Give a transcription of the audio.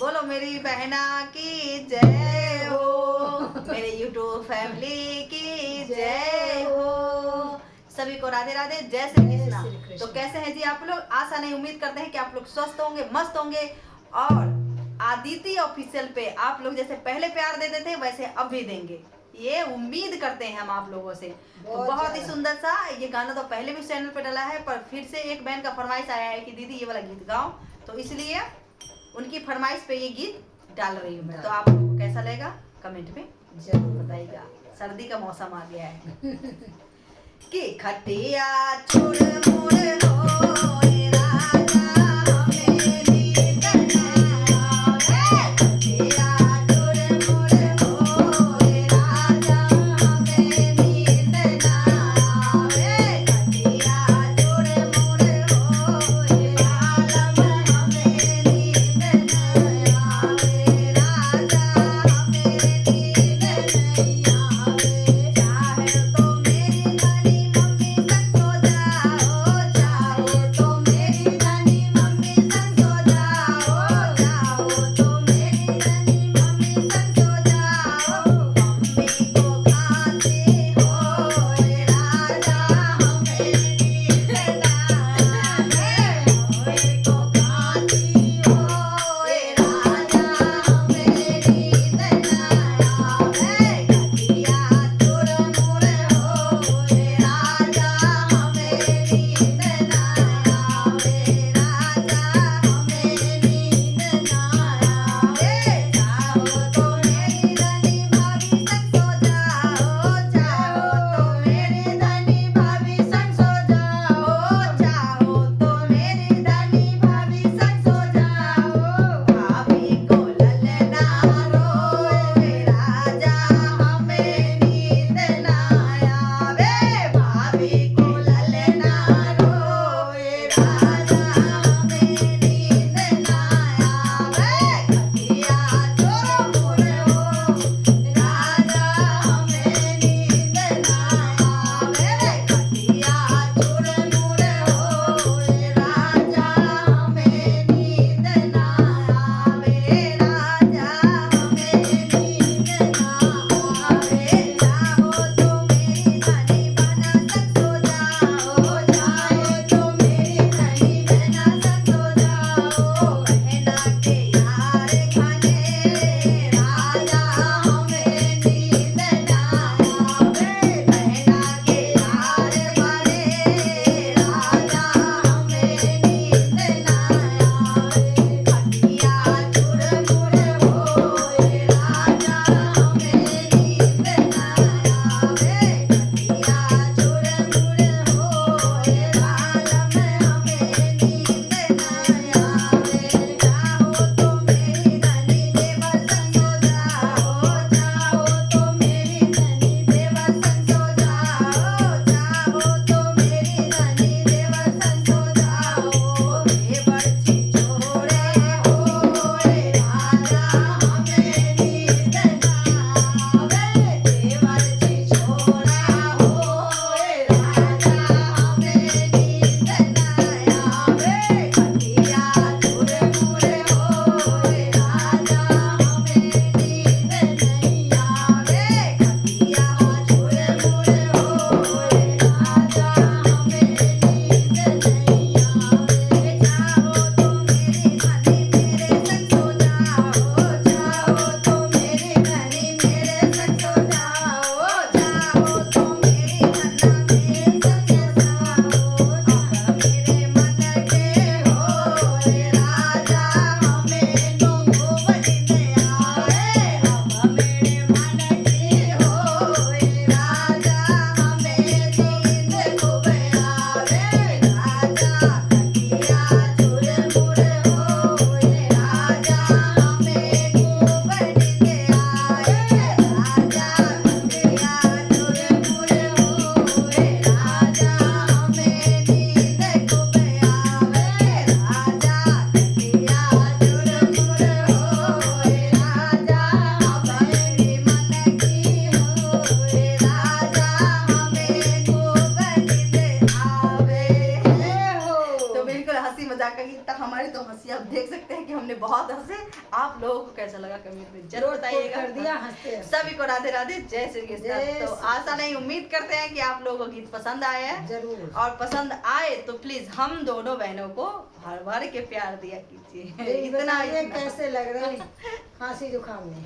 बोलो मेरी बहना की जय हो, मेरे यूट्यूब फैमिली की जय हो। सभी को राधे राधे, जय श्री कृष्णा। तो कैसे हैं जी आप लोग? आशा नहीं, उम्मीद करते हैं कि आप लोग स्वस्थ होंगे, मस्त होंगे। और आदिति ऑफिशियल पे आप लोग जैसे पहले प्यार देते थे वैसे अब भी देंगे, ये उम्मीद करते हैं हम आप लोगों से। तो बहुत ही सुंदर सा ये गाना तो पहले भी चैनल पे डला है, पर फिर से एक बहन का फरमाइश आया है कि दीदी ये वाला गीत गाओ, तो इसलिए उनकी फरमाइश पे ये गीत डाल रही हूँ मैं। तो आप लोगों को कैसा लगेगा कमेंट में जरूर बताइएगा। सर्दी का मौसम आ गया है कि खटिया चुरमुर हो रे राजा हमें नींद न आवे। खटिया चुरमुर हो रे राजा हमें नींद न आवे। खटिया चुरमुर हो रे आलम हमें नींद न आवे। राजा हमें नींद नहीं आवे। चाहे तो मेरी धनी मम्मी संग सो जाओ, चाहे तो का गीत था। हमारी तो हंसी आप देख सकते हैं कि हमने बहुत हंसे। आप लोगों को कैसा लगा कमेंट में जरूर बताइएगा। कर दिया हंसते सभी को राधे राधे, जय श्री कृष्ण। तो आशा नहीं, उम्मीद करते हैं कि आप लोगों को गीत पसंद आया है जरूर। और पसंद आए तो प्लीज हम दोनों बहनों को भर भर के प्यार दिया कीजिए। इतना कैसे लग रहा है खांसी जुकाम में।